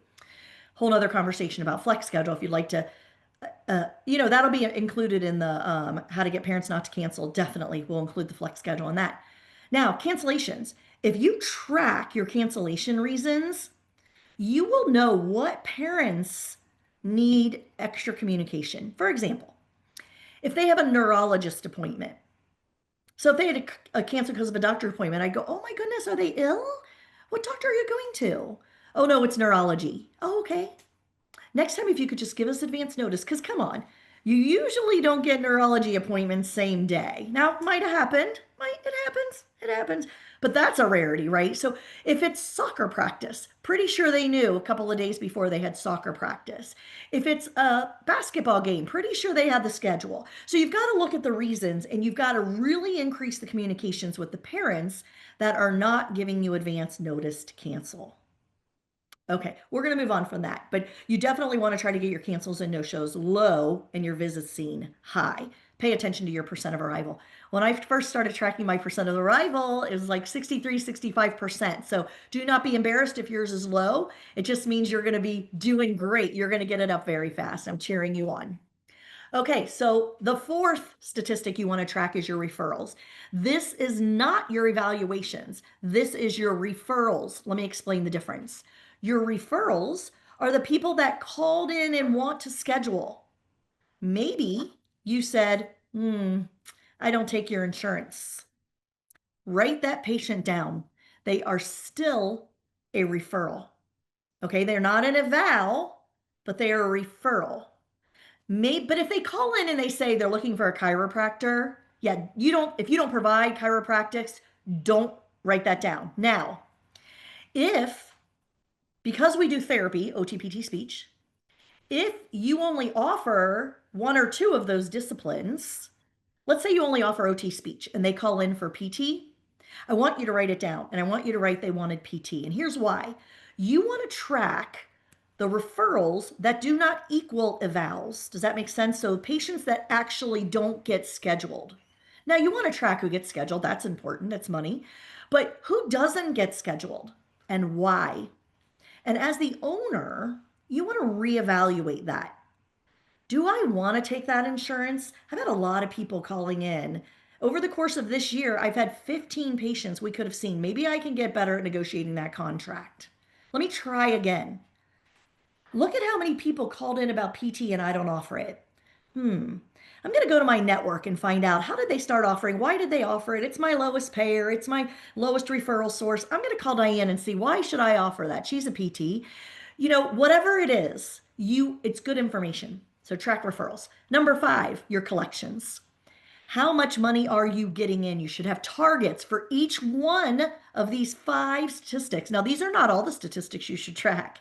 Whole nother conversation about flex schedule if you'd like to that'll be included in the how to get parents not to cancel. Definitely, we'll include the flex schedule in that. Now, cancellations. If you track your cancellation reasons, you will know what parents need extra communication. For example, if they have a neurologist appointment, so if they had a cancel because of a doctor appointment, I go, oh my goodness, are they ill? What doctor are you going to? Oh no, it's neurology. Oh, okay. Next time, if you could just give us advance notice, because come on, you usually don't get neurology appointments same day. Now, might have happened. It happens. But that's a rarity, right? So if it's soccer practice, pretty sure they knew a couple of days before they had soccer practice. If it's a basketball game, pretty sure they had the schedule. So you've got to look at the reasons and you've got to really increase the communications with the parents that are not giving you advance notice to cancel. Okay, we're going to move on from that, but you definitely want to try to get your cancels and no-shows low and your visits seen high. Pay attention to your percent of arrival. When I first started tracking my percent of arrival, it was like 63, 65%. So do not be embarrassed if yours is low. It just means you're going to be doing great. You're going to get it up very fast. I'm cheering you on. Okay, so the fourth statistic you want to track is your referrals. This is not your evaluations. This is your referrals. Let me explain the difference. Your referrals are the people that called in and want to schedule. Maybe you said, I don't take your insurance. Write that patient down. They are still a referral. Okay, they're not an eval, but they are a referral. But if they call in and they say they're looking for a chiropractor, yeah, if you don't provide chiropractics, don't write that down. Now, because we do therapy, OT, PT, speech, if you only offer one or two of those disciplines, let's say you only offer OT speech and they call in for PT, I want you to write it down and I want you to write they wanted PT. And here's why. You want to track the referrals that do not equal evals. Does that make sense? So patients that actually don't get scheduled. Now you want to track who gets scheduled. That's important. That's money. But who doesn't get scheduled and why? And as the owner, you want to reevaluate that. Do I want to take that insurance? I've had a lot of people calling in. Over the course of this year, I've had 15 patients we could have seen. Maybe I can get better at negotiating that contract. Let me try again. Look at how many people called in about PT and I don't offer it. I'm going to go to my network and find out how did they start offering? Why did they offer it? It's my lowest payer. It's my lowest referral source. I'm going to call Diane and see why should I offer that? She's a PT. Whatever it is, it's good information. So track referrals. Number 5, your collections. How much money are you getting in? You should have targets for each one of these 5 statistics. Now, these are not all the statistics you should track.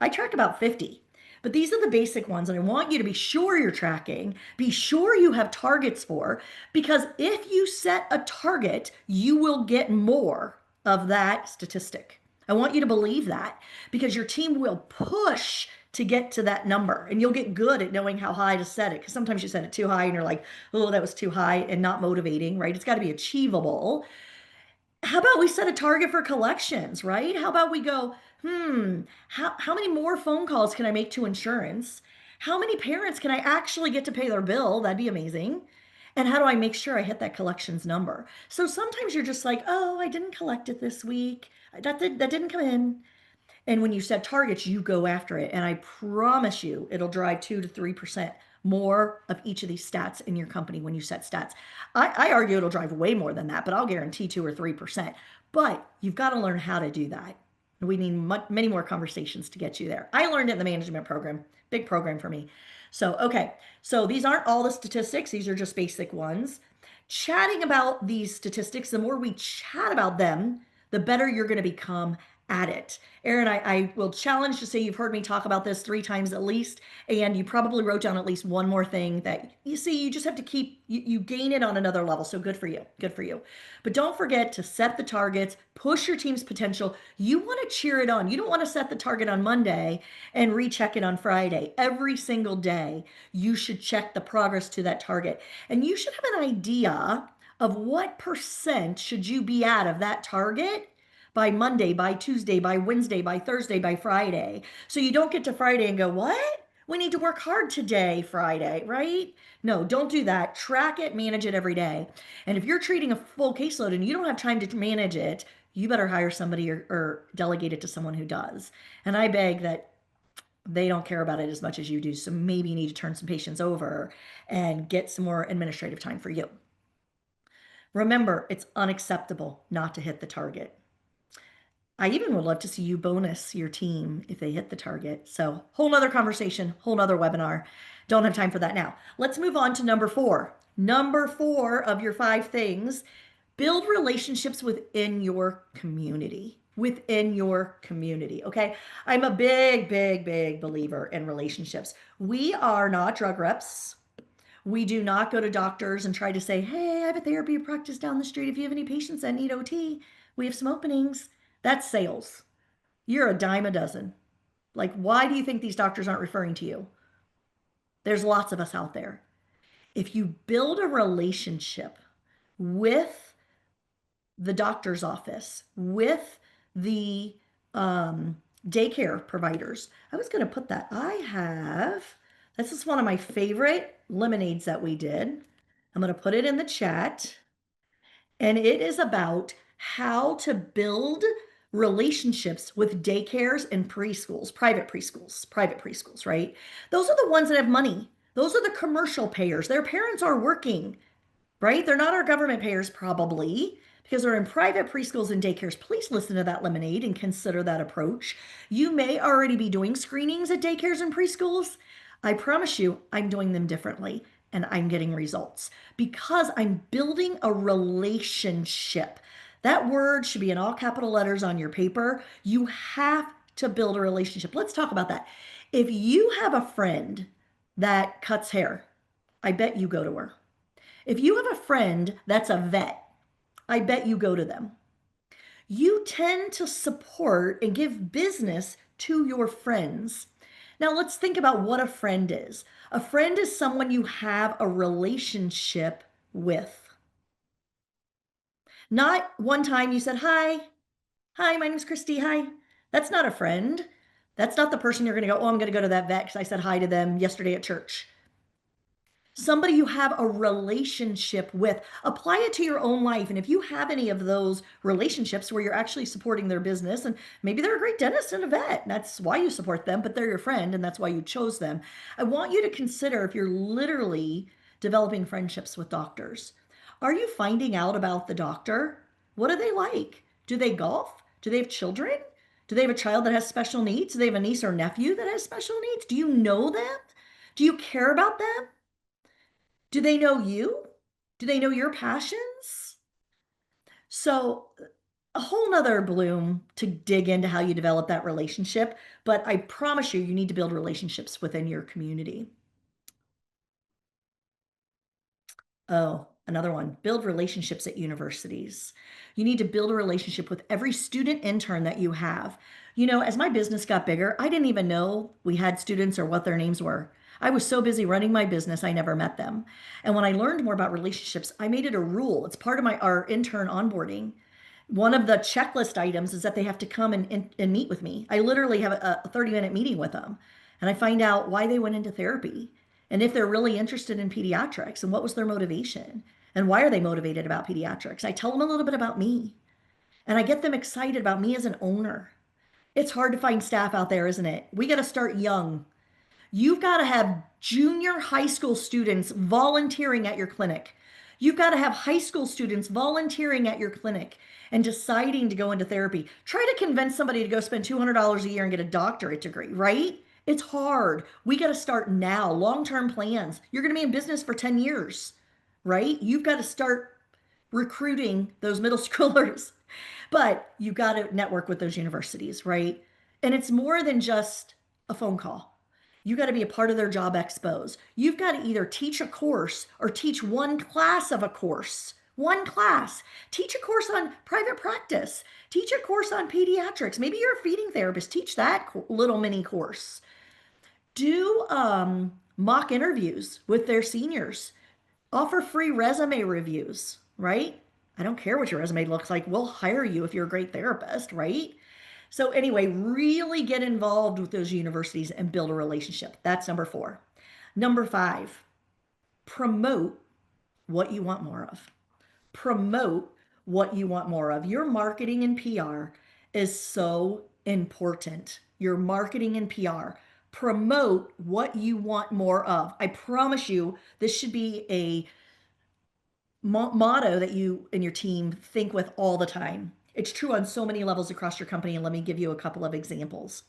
I track about 50, but these are the basic ones. And I want you to be sure you're tracking, be sure you have targets for, because if you set a target, you will get more of that statistic. I want you to believe that because your team will push to get to that number and you'll get good at knowing how high to set it. Because sometimes you set it too high and you're like, oh, that was too high and not motivating, right? It's got to be achievable. How about we set a target for collections, right? How about we go, how many more phone calls can I make to insurance? How many parents can I actually get to pay their bill? That'd be amazing. And how do I make sure I hit that collections number? So sometimes you're just like, oh, I didn't collect it this week. That didn't come in. And when you set targets, you go after it. And I promise you, it'll drive 2 to 3% more of each of these stats in your company when you set stats. I argue it'll drive way more than that, but I'll guarantee 2 or 3%. But you've got to learn how to do that. We need many more conversations to get you there. I learned it in the management program, big program for me. So, okay. So these aren't all the statistics. These are just basic ones. Chatting about these statistics, the more we chat about them, the better you're going to become at it. Erin, I will challenge to say you've heard me talk about this 3 times at least, and you probably wrote down at least one more thing that you see, you just have to keep, you gain it on another level. So good for you. Good for you. But don't forget to set the targets, push your team's potential. You want to cheer it on. You don't want to set the target on Monday and recheck it on Friday. Every single day, you should check the progress to that target. And you should have an idea of what percent should you be at of that target by Monday, by Tuesday, by Wednesday, by Thursday, by Friday. So you don't get to Friday and go, what? We need to work hard today, Friday, right? No, don't do that. Track it, manage it every day. And if you're treating a full caseload and you don't have time to manage it, you better hire somebody or delegate it to someone who does. And I beg that they don't care about it as much as you do. So maybe you need to turn some patients over and get some more administrative time for you. Remember, it's unacceptable not to hit the target. I even would love to see you bonus your team if they hit the target. So whole nother conversation, whole nother webinar. Don't have time for that now. Let's move on to number 4. Number 4 of your 5 things, build relationships within your community. Within your community, okay? I'm a big, big, big believer in relationships. We are not drug reps. We do not go to doctors and try to say, hey, I have a therapy practice down the street. If you have any patients that need OT, we have some openings. That's sales. You're a dime a dozen. Like, why do you think these doctors aren't referring to you? There's lots of us out there. If you build a relationship with the doctor's office, with the daycare providers, I was going to put that. This is one of my favorite lemonades that we did. I'm going to put it in the chat. And it is about how to build relationships with daycares and preschools, private preschools, right? Those are the ones that have money. Those are the commercial payers. Their parents are working, right? They're not our government payers probably because they're in private preschools and daycares. Please listen to that lemonade and consider that approach. You may already be doing screenings at daycares and preschools. I promise you, I'm doing them differently and I'm getting results because I'm building a relationship. That word should be in all capital letters on your paper. You have to build a relationship. Let's talk about that. If you have a friend that cuts hair, I bet you go to her. If you have a friend that's a vet, I bet you go to them. You tend to support and give business to your friends. Now let's think about what a friend is. A friend is someone you have a relationship with. Not one time you said, hi, my name's Christy, hi. That's not a friend. That's not the person you're going to go, oh, I'm going to go to that vet because I said hi to them yesterday at church. Somebody you have a relationship with. Apply it to your own life. And if you have any of those relationships where you're actually supporting their business, and maybe they're a great dentist and a vet, and that's why you support them, but they're your friend and that's why you chose them. I want you to consider if you're literally developing friendships with doctors. Are you finding out about the doctor? What are they like? Do they golf? Do they have children? Do they have a child that has special needs? Do they have a niece or nephew that has special needs? Do you know them? Do you care about them? Do they know you? Do they know your passions? So a whole nother bloom to dig into how you develop that relationship. But I promise you, you need to build relationships within your community. Oh, another one, build relationships at universities. You need to build a relationship with every student intern that you have. You know, as my business got bigger, I didn't even know we had students or what their names were. I was so busy running my business, I never met them. And when I learned more about relationships, I made it a rule. It's part of our intern onboarding. One of the checklist items is that they have to come and meet with me. I literally have a 30-minute meeting with them, and I find out why they went into therapy and if they're really interested in pediatrics and what was their motivation and why are they motivated about pediatrics. I tell them a little bit about me, and I get them excited about me as an owner. It's hard to find staff out there, isn't it? We got to start young. You've got to have junior high school students volunteering at your clinic. You've got to have high school students volunteering at your clinic and deciding to go into therapy. Try to convince somebody to go spend $200 a year and get a doctorate degree, right? It's hard. We got to start now. Long-term plans. You're going to be in business for 10 years, right? You've got to start recruiting those middle schoolers But you got to network with those universities, right? And it's more than just a phone call. You got to be a part of their job expos. You've got to either teach a course or teach one class of a course. One class. Teach a course on private practice. Teach a course on pediatrics. Maybe you're a feeding therapist. Teach that little mini course. Do mock interviews with their seniors. Offer free resume reviews, right? I don't care what your resume looks like. We'll hire you if you're a great therapist, right? So, anyway, really get involved with those universities and build a relationship. That's number 4. Number 5, promote what you want more of. Promote what you want more of. Your marketing and PR is so important. Your marketing and PR. Promote what you want more of. I promise you, this should be a motto that you and your team think with all the time. It's true on so many levels across your company, and let me give you a couple of examples.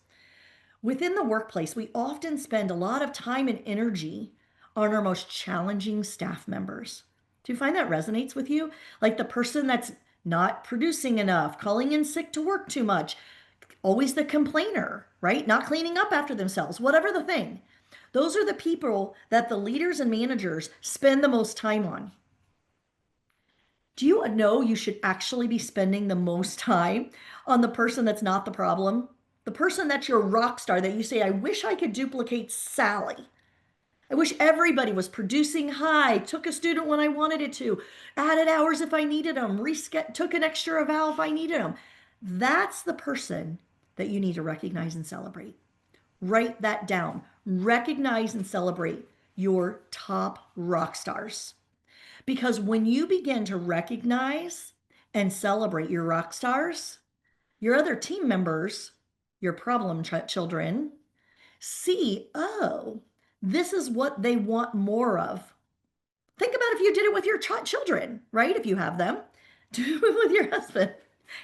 Within the workplace, we often spend a lot of time and energy on our most challenging staff members. Do you find that resonates with you? Like the person that's not producing enough, calling in sick to work too much, always the complainer, right? Not cleaning up after themselves, whatever the thing. Those are the people that the leaders and managers spend the most time on. Do you know you should actually be spending the most time on the person that's not the problem? The person that's your rock star that you say, I wish I could duplicate Sally. I wish everybody was producing high, took a student when I wanted it to, added hours if I needed them, took an extra eval if I needed them. That's the person that you need to recognize and celebrate. Write that down. Recognize and celebrate your top rock stars. Because when you begin to recognize and celebrate your rock stars, your other team members, your problem children, see, oh, this is what they want more of. Think about if you did it with your children, right? If you have them, do it with your husband.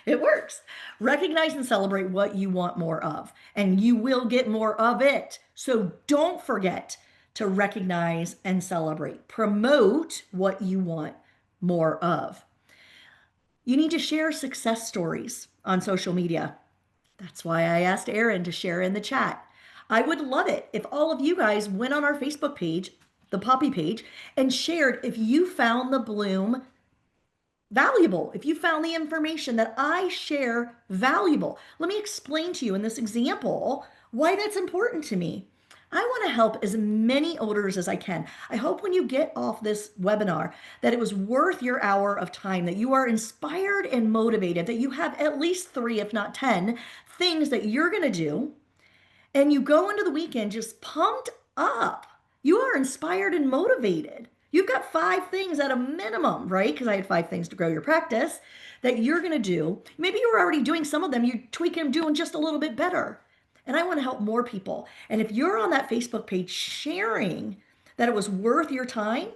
It works. Recognize and celebrate what you want more of, and you will get more of it. So don't forget to recognize and celebrate. Promote what you want more of. You need to share success stories on social media. That's why I asked Erin to share in the chat. I would love it if all of you guys went on our Facebook page, the POPPEE page, and shared if you found the bloom valuable, if you found the information that I share valuable. Let me explain to you in this example why that's important to me. I want to help as many owners as I can. I hope when you get off this webinar that it was worth your hour of time, that you are inspired and motivated, that you have at least 3, if not 10, things that you're going to do, and you go into the weekend just pumped up. You are inspired and motivated. You've got 5 things at a minimum, right? Because I had 5 things to grow your practice that you're going to do. Maybe you were already doing some of them. You tweak them, doing just a little bit better. And I want to help more people. And if you're on that Facebook page sharing that it was worth your time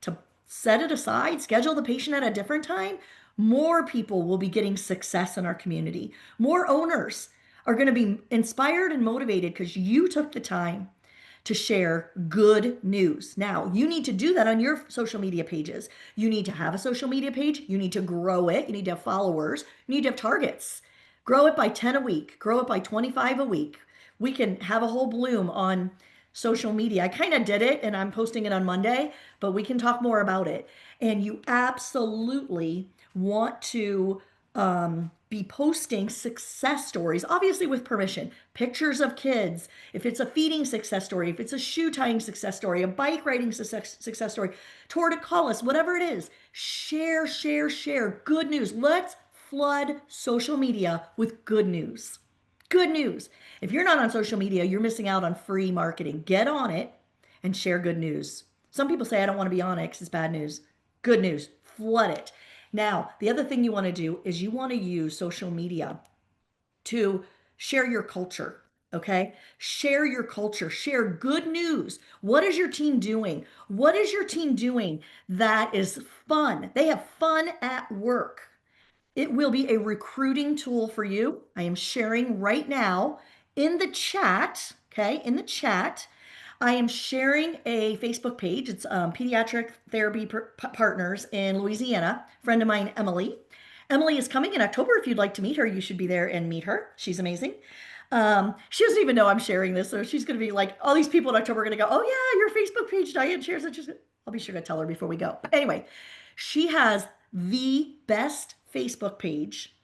to set it aside, schedule the patient at a different time, more people will be getting success in our community. More owners are going to be inspired and motivated because you took the time to share good news. Now, you need to do that on your social media pages. You need to have a social media page. You need to grow it. You need to have followers. You need to have targets. Grow it by 10 a week. Grow it by 25 a week. We can have a whole bloom on social media. I kind of did it and I'm posting it on Monday, but we can talk more about it. And you absolutely want to be posting success stories, obviously with permission, pictures of kids. If it's a feeding success story, if it's a shoe tying success story, a bike riding success story, torticollis, whatever it is, share, share, share. Good news. Let's flood social media with good news. Good news. If you're not on social media, you're missing out on free marketing. Get on it and share good news. Some people say, I don't want to be on it because it's bad news. Good news. Flood it. Now, the other thing you want to do is you want to use social media to share your culture, okay? Share your culture, share good news. What is your team doing? What is your team doing that is fun? They have fun at work. It will be a recruiting tool for you. I am sharing right now in the chat, okay? In the chat, I am sharing a Facebook page. It's Pediatric Therapy Partners in Louisiana, friend of mine, Emily. Emily is coming in October. If you'd like to meet her, you should be there and meet her. She's amazing. She doesn't even know I'm sharing this, so she's going to be like, all these people in October are going to go, oh yeah, your Facebook page, Diane shares it. I'll be sure to tell her before we go. But anyway, she has the best Facebook page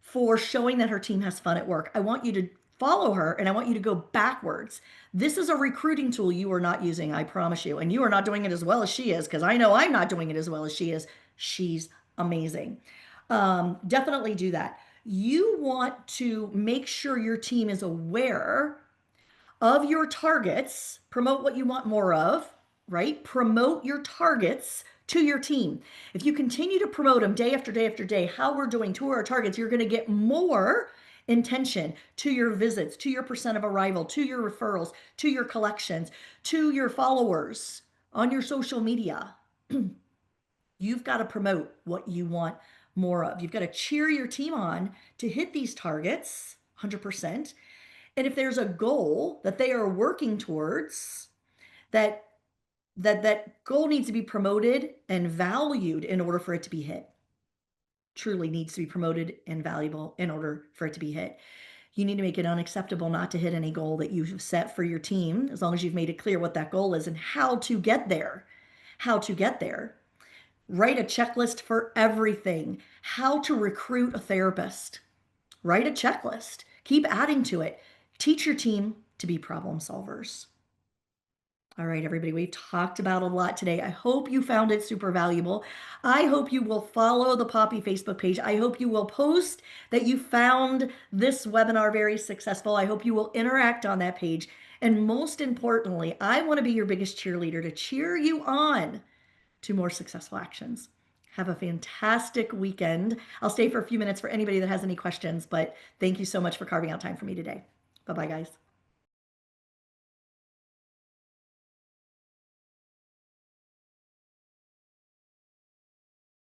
for showing that her team has fun at work. I want you to follow her and I want you to go backwards. This is a recruiting tool you are not using, I promise you. And you are not doing it as well as she is, because I know I'm not doing it as well as she is. She's amazing. Definitely do that. You want to make sure your team is aware of your targets, promote what you want more of, right? Promote your targets to your team. If you continue to promote them day after day after day, how we're doing to our targets, you're going to get more intention to your visits, to your percent of arrival, to your referrals, to your collections, to your followers on your social media. You've got to promote what you want more of. You've got to cheer your team on to hit these targets 100%. And if there's a goal that they are working towards, that goal needs to be promoted and valued in order for it to be hit. Truly needs to be promoted and valuable in order for it to be hit. You need to make it unacceptable not to hit any goal that you've set for your team, as long as you've made it clear what that goal is and how to get there. How to get there. Write a checklist for everything. How to recruit a therapist. Write a checklist. Keep adding to it. Teach your team to be problem solvers. All right, everybody, we've talked about a lot today. I hope you found it super valuable. I hope you will follow the POPPEE Facebook page. I hope you will post that you found this webinar very successful. I hope you will interact on that page. And most importantly, I want to be your biggest cheerleader to cheer you on to more successful actions. Have a fantastic weekend. I'll stay for a few minutes for anybody that has any questions, but thank you so much for carving out time for me today. Bye-bye, guys.